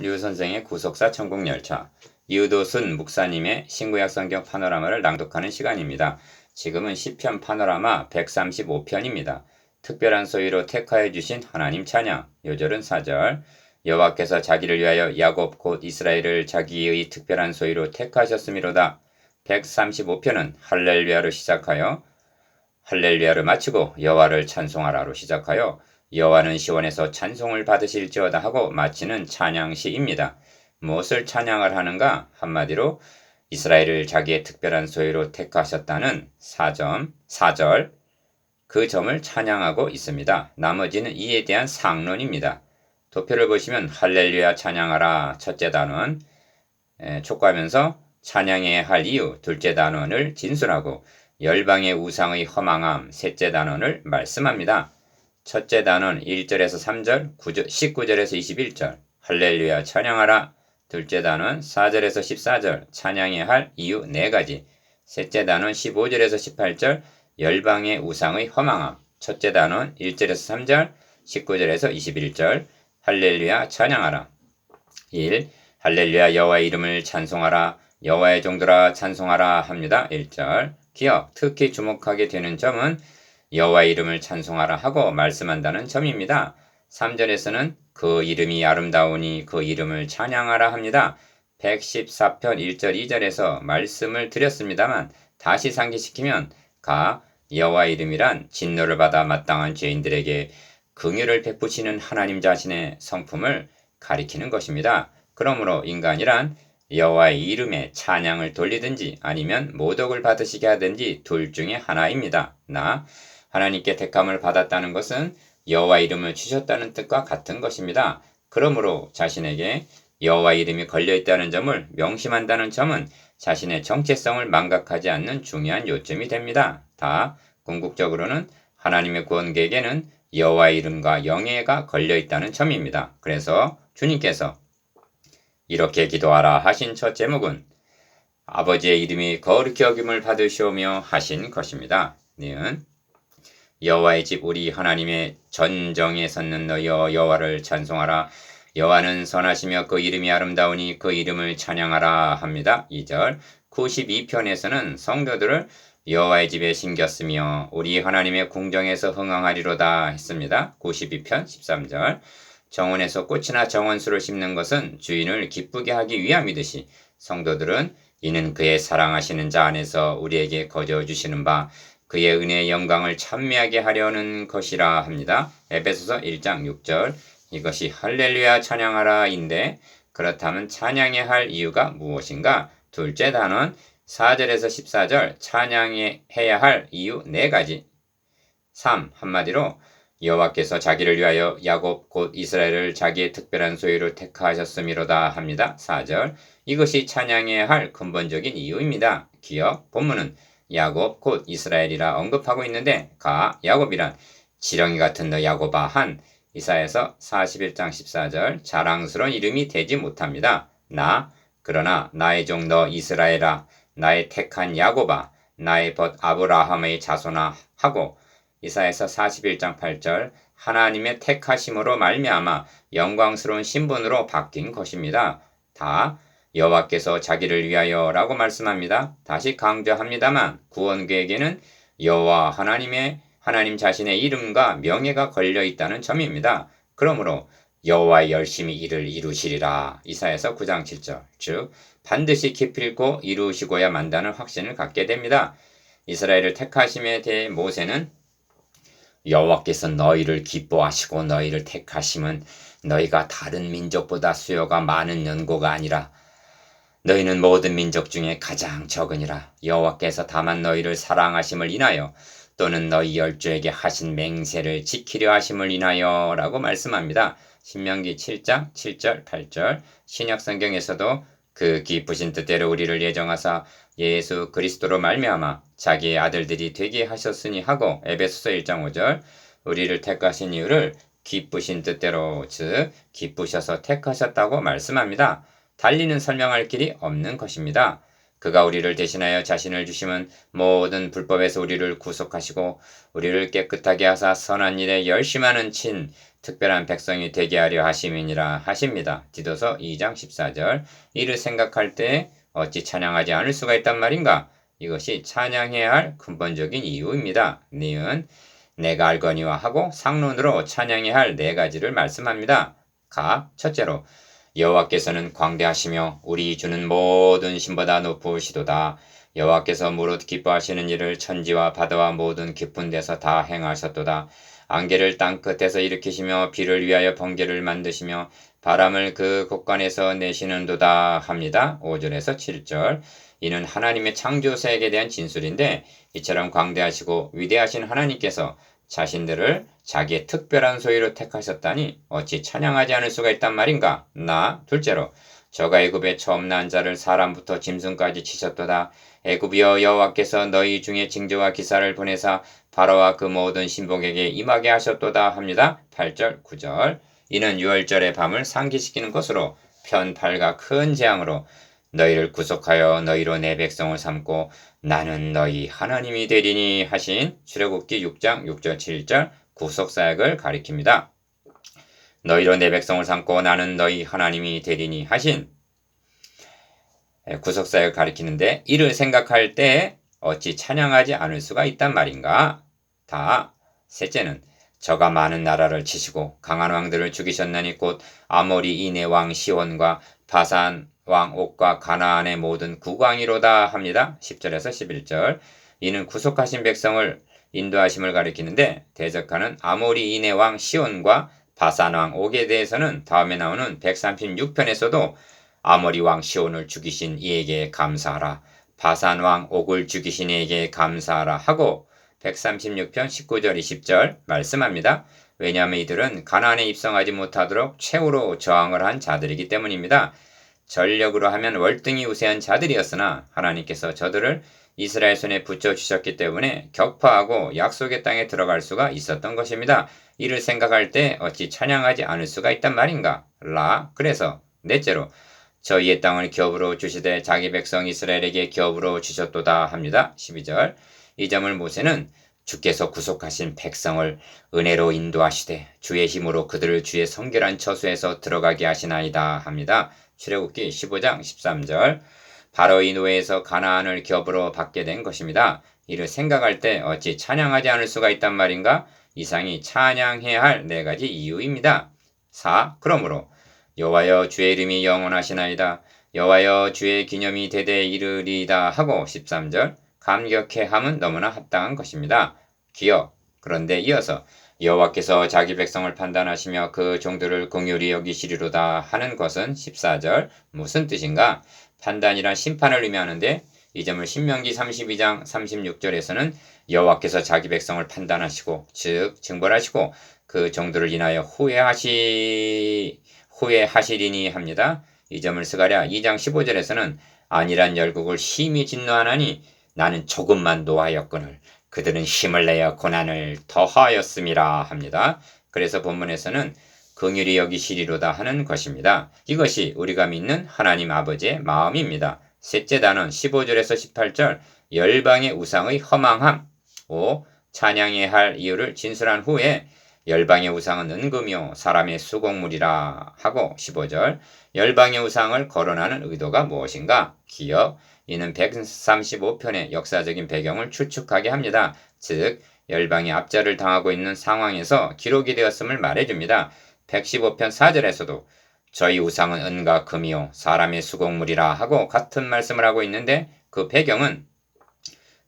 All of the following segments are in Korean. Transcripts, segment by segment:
류 선생의 구속사 천국열차, 이우도순 목사님의 신구약 성경 파노라마를 낭독하는 시간입니다. 지금은 시편 파노라마 135편입니다. 특별한 소위로 택하여 주신 하나님 찬양. 요절은 4절. 여호와께서 자기를 위하여 야곱 곧 이스라엘을 자기의 특별한 소위로 택하셨음이로다. 135편은 할렐루야로 시작하여 할렐루야를 마치고 여호와를 찬송하라로 시작하여 여호와는 시온에서 찬송을 받으실지어다 하고 마치는 찬양시입니다. 무엇을 찬양을 하는가? 한마디로 이스라엘을 자기의 특별한 소유로 택하셨다는 4절 그 점을 찬양하고 있습니다. 나머지는 이에 대한 상론입니다. 도표를 보시면 할렐루야 찬양하라 첫째 단원 촉구하면서 찬양해야 할 이유 둘째 단원을 진술하고 열방의 우상의 허망함 셋째 단원을 말씀합니다. 첫째 단원 1절에서 3절, 19절에서 21절 할렐루야 찬양하라. 둘째 단원 4절에서 14절 찬양해야 할 이유 4가지. 셋째 단원 15절에서 18절 열방의 우상의 허망함. 첫째 단원 1절에서 3절, 19절에서 21절 할렐루야 찬양하라. 1. 할렐루야 여호와의 이름을 찬송하라. 여호와의 종들아 찬송하라 합니다. 1절. 기억, 특히 주목하게 되는 점은 여호와의 이름을 찬송하라 하고 말씀한다는 점입니다. 3절에서는 그 이름이 아름다우니 그 이름을 찬양하라 합니다. 114편 1절 2절에서 말씀을 드렸습니다만 다시 상기시키면 여호와의 이름이란 진노를 받아 마땅한 죄인들에게 긍휼을 베푸시는 하나님 자신의 성품을 가리키는 것입니다. 그러므로 인간이란 여호와의 이름에 찬양을 돌리든지 아니면 모독을 받으시게 하든지 둘 중에 하나입니다. 하나님께 택함을 받았다는 것은 여호와 이름을 주셨다는 뜻과 같은 것입니다. 그러므로 자신에게 여호와 이름이 걸려있다는 점을 명심한다는 점은 자신의 정체성을 망각하지 않는 중요한 요점이 됩니다. 궁극적으로는 하나님의 구원계에게는 여호와 이름과 영예가 걸려있다는 점입니다. 그래서 주님께서 이렇게 기도하라 하신 첫 제목은 아버지의 이름이 거룩히 여김을 받으시오며 하신 것입니다. 여호와의 집 우리 하나님의 전정에 섰는 너희여 여호와를 찬송하라. 여호와는 선하시며 그 이름이 아름다우니 그 이름을 찬양하라 합니다. 2절 92편에서는 성도들을 여호와의 집에 심겼으며 우리 하나님의 궁정에서 흥황하리로다 했습니다. 92편 13절 정원에서 꽃이나 정원수를 심는 것은 주인을 기쁘게 하기 위함이듯이 성도들은 이는 그의 사랑하시는 자 안에서 우리에게 거저 주시는 바 그의 은혜의 영광을 찬미하게 하려는 것이라 합니다. 에베소서 1장 6절 이것이 할렐루야 찬양하라인데 그렇다면 찬양해야 할 이유가 무엇인가? 둘째 단원 4절에서 14절 찬양해야 할 이유 4가지. 3. 한마디로 여호와께서 자기를 위하여 야곱 곧 이스라엘을 자기의 특별한 소유로 택하셨음이로다 합니다. 4절 이것이 찬양해야 할 근본적인 이유입니다. 기억 본문은 야곱 곧 이스라엘이라 언급하고 있는데 야곱이란 지렁이 같은 너 야곱아 한 이사야서 41장 14절 자랑스러운 이름이 되지 못합니다. 그러나 나의 종 너 이스라엘아 나의 택한 야곱아 나의 벗 아브라함의 자손아 하고 이사야서 41장 8절 하나님의 택하심으로 말미암아 영광스러운 신분으로 바뀐 것입니다. 여호와께서 자기를 위하여 라고 말씀합니다. 다시 강조합니다만 구원계에게는 여호와 하나님 자신의 이름과 명예가 걸려있다는 점입니다. 그러므로 여호와의 열심히 이를 이루시리라. 이사야서 9장 7절 즉 반드시 기필코 이루시고야 만다는 확신을 갖게 됩니다. 이스라엘을 택하심에 대해 모세는 여호와께서 너희를 기뻐하시고 너희를 택하심은 너희가 다른 민족보다 수요가 많은 연고가 아니라 너희는 모든 민족 중에 가장 적으니라. 여호와께서 다만 너희를 사랑하심을 인하여 또는 너희 열조에게 하신 맹세를 지키려 하심을 인하여 라고 말씀합니다. 신명기 7장 7절 8절 신약성경에서도 그 기쁘신 뜻대로 우리를 예정하사 예수 그리스도로 말미암아 자기의 아들들이 되게 하셨으니 하고 에베소서 1장 5절 우리를 택하신 이유를 기쁘신 뜻대로 즉 기쁘셔서 택하셨다고 말씀합니다. 달리는 설명할 길이 없는 것입니다. 그가 우리를 대신하여 자신을 주심은 모든 불법에서 우리를 구속하시고 우리를 깨끗하게 하사 선한 일에 열심하는 친 특별한 백성이 되게 하려 하심이니라 하십니다. 디도서 2장 14절. 이를 생각할 때 어찌 찬양하지 않을 수가 있단 말인가? 이것이 찬양해야 할 근본적인 이유입니다. 니은 내가 알거니와 하고 상론으로 찬양해야 할 네 가지를 말씀합니다. 첫째로 여호와께서는 광대하시며 우리 주는 모든 신보다 높으시도다. 여호와께서 무릇 기뻐하시는 일을 천지와 바다와 모든 깊은 데서 다 행하셨도다. 안개를 땅 끝에서 일으키시며 비를 위하여 번개를 만드시며 바람을 그 곳간에서 내시는도다 합니다. 5절에서 7절. 이는 하나님의 창조 세계에 대한 진술인데 이처럼 광대하시고 위대하신 하나님께서 자신들을 자기의 특별한 소유로 택하셨다니 어찌 찬양하지 않을 수가 있단 말인가? 둘째로 저가 애굽에 처음 난 자를 사람부터 짐승까지 치셨도다. 애굽이여 여호와께서 너희 중에 징조와 기사를 보내사 바로와 그 모든 신복에게 임하게 하셨도다 합니다. 8절 9절. 이는 유월절의 밤을 상기시키는 것으로 편 8가 큰 재앙으로 너희를 구속하여 너희로 내 백성을 삼고 나는 너희 하나님이 되리니 하신 출애굽기 6장 6절 7절 구속사역을 가리킵니다. 너희로 내 백성을 삼고 나는 너희 하나님이 되리니 하신 구속사역을 가리키는데 이를 생각할 때 어찌 찬양하지 않을 수가 있단 말인가? 셋째는 저가 많은 나라를 치시고 강한 왕들을 죽이셨나니 곧 아모리 이네 왕 시온과 바산 왕 옥과 가나안의 모든 국왕이로다 합니다. 10절에서 11절. 이는 구속하신 백성을 인도하심을 가리키는데 대적하는 아모리 이네 왕 시온과 바산 왕 옥에 대해서는 다음에 나오는 136편에서도 아모리 왕 시온을 죽이신 이에게 감사하라. 바산 왕 옥을 죽이신 이에게 감사하라 하고 136편 19절 20절 말씀합니다. 왜냐하면 이들은 가나안에 입성하지 못하도록 최후로 저항을 한 자들이기 때문입니다. 전력으로 하면 월등히 우세한 자들이었으나 하나님께서 저들을 이스라엘 손에 붙여주셨기 때문에 격파하고 약속의 땅에 들어갈 수가 있었던 것입니다. 이를 생각할 때 어찌 찬양하지 않을 수가 있단 말인가? 그래서 넷째로 저희의 땅을 기업으로 주시되 자기 백성 이스라엘에게 기업으로 주셨도다 합니다. 12절. 이 점을 모세는 주께서 구속하신 백성을 은혜로 인도하시되 주의 힘으로 그들을 주의 성결한 처소에서 들어가게 하시나이다 합니다. 출애굽기 15장 13절. 바로 이 노예에서 가나안을 기업으로 받게 된 것입니다. 이를 생각할 때 어찌 찬양하지 않을 수가 있단 말인가? 이상이 찬양해야 할 네 가지 이유입니다. 그러므로 여호와여 주의 이름이 영원하시나이다. 여호와여 주의 기념이 대대 이르리이다 하고 13절. 감격해 함은 너무나 합당한 것입니다. 그런데 이어서 여호와께서 자기 백성을 판단하시며 그 종들을 긍휼히 여기시리로다 하는 것은 14절 무슨 뜻인가? 판단이란 심판을 의미하는데 이 점을 신명기 32장 36절에서는 여호와께서 자기 백성을 판단하시고 즉 징벌하시고 그 종들을 인하여 후회하시리니 합니다. 이 점을 스가랴 2장 15절에서는 안일한 열국을 심히 진노하나니 나는 조금만 노하였거늘 그들은 힘을 내어 고난을 더하였음이라 합니다. 그래서 본문에서는 긍휼히 여기시리로다 하는 것입니다. 이것이 우리가 믿는 하나님 아버지의 마음입니다. 셋째 단원 15절에서 18절 열방의 우상의 허망함. 찬양해야 할 이유를 진술한 후에 열방의 우상은 은금이요 사람의 수공물이라 하고 15절 열방의 우상을 거론하는 의도가 무엇인가? 이는 135편의 역사적인 배경을 추측하게 합니다. 즉 열방이 압제를 당하고 있는 상황에서 기록이 되었음을 말해줍니다. 115편 4절에서도 저희 우상은 은과 금이요 사람의 수공물이라 하고 같은 말씀을 하고 있는데 그 배경은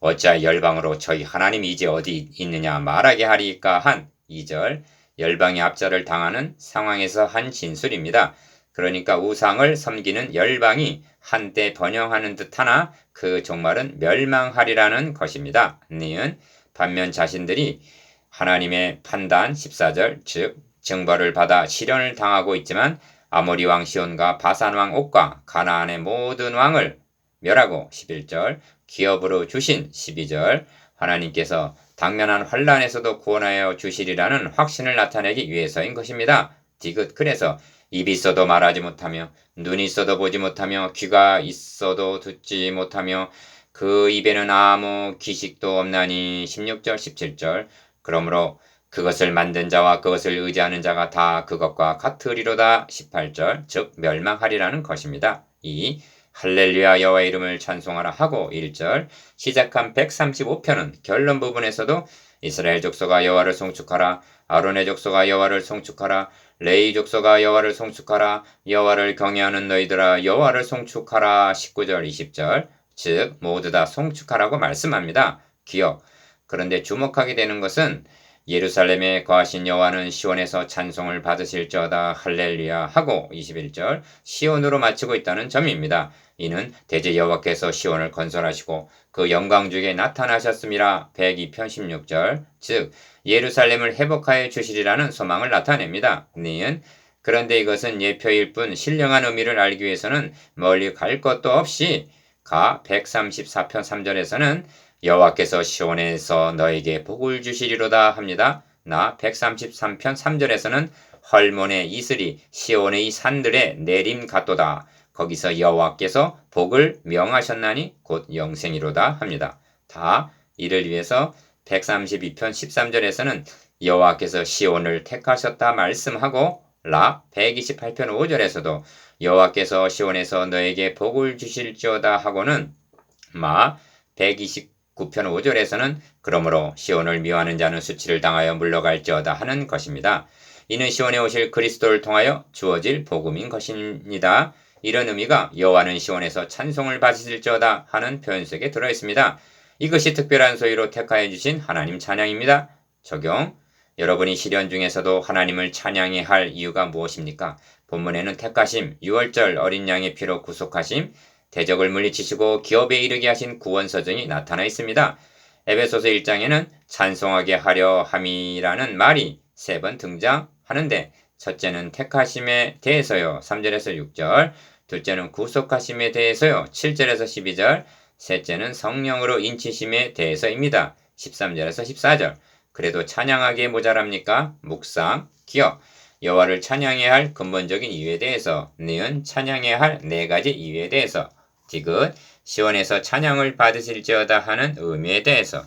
어찌하여 열방으로 저희 하나님이 이제 어디 있느냐 말하게 하리까 한 2절 열방이 압제를 당하는 상황에서 한 진술입니다. 그러니까 우상을 섬기는 열방이 한때 번영하는 듯하나 그 종말은 멸망하리라는 것입니다. 니은 반면 자신들이 하나님의 판단 14절 즉 징벌을 받아 시련을 당하고 있지만 아모리 왕 시온과 바산 왕 옥과 가나안의 모든 왕을 멸하고 11절 기업으로 주신 12절 하나님께서 당면한 환란에서도 구원하여 주시리라는 확신을 나타내기 위해서인 것입니다. 그래서 입이 있어도 말하지 못하며 눈이 있어도 보지 못하며 귀가 있어도 듣지 못하며 그 입에는 아무 기식도 없나니 16절 17절 그러므로 그것을 만든 자와 그것을 의지하는 자가 다 그것과 같으리로다. 18절 즉 멸망하리라는 것입니다. 2. 할렐루야 여호와의 이름을 찬송하라 하고 1절 시작한 135편은 결론 부분에서도 이스라엘 족속아 여호와를 송축하라 아론의 족속아 여호와를 송축하라 레위 족속아 여호와를 송축하라 여호와를 경외하는 너희들아 여호와를 송축하라 19절 20절 즉 모두 다 송축하라고 말씀합니다. 기억. 그런데 주목하게 되는 것은 예루살렘에 거하신 여호와는 시온에서 찬송을 받으실지어다 할렐루야 하고 21절 시온으로 마치고 있다는 점입니다. 이는 대제 여호와께서 시온을 건설하시고 그 영광 중에 나타나셨음이라 102편 16절 즉 예루살렘을 회복하여 주시리라는 소망을 나타냅니다. 니은 그런데 이것은 예표일 뿐 신령한 의미를 알기 위해서는 멀리 갈 것도 없이 가 134편 3절에서는 여호와께서 시온에서 너에게 복을 주시리로다 합니다. 나 133편 3절에서는 헐몬의 이슬이 시온의 산들에 내림 같도다. 거기서 여호와께서 복을 명하셨나니 곧 영생이로다 합니다. 다 이를 위해서 132편 13절에서는 여호와께서 시온을 택하셨다 말씀하고 라 128편 5절에서도 여호와께서 시온에서 너에게 복을 주실지어다 하고는 마 129편 5절에서는 그러므로 시온을 미워하는 자는 수치를 당하여 물러갈지어다 하는 것입니다. 이는 시온에 오실 그리스도를 통하여 주어질 복음인 것입니다. 이런 의미가 여호와는 시온에서 찬송을 받으실지어다 하는 표현 속에 들어있습니다. 이것이 특별한 소유로 택하여 주신 하나님 찬양입니다. 적용. 여러분이 시련 중에서도 하나님을 찬양해야 할 이유가 무엇입니까? 본문에는 택하심, 6월절 어린 양의 피로 구속하심, 대적을 물리치시고 기업에 이르게 하신 구원 서정이 나타나 있습니다. 에베소서 1장에는 찬송하게 하려 함이라는 말이 3번 등장하는데 첫째는 택하심에 대해서요. 3절에서 6절, 둘째는 구속하심에 대해서요. 7절에서 12절, 셋째는 성령으로 인치심에 대해서입니다. 13절에서 14절. 그래도 찬양하기에 모자랍니까? 묵상, 기억. 여호와를 찬양해야 할 근본적인 이유에 대해서, 니은 찬양해야 할 4가지 이유에 대해서, 디귿 시온에서 찬양을 받으실지어다 하는 의미에 대해서,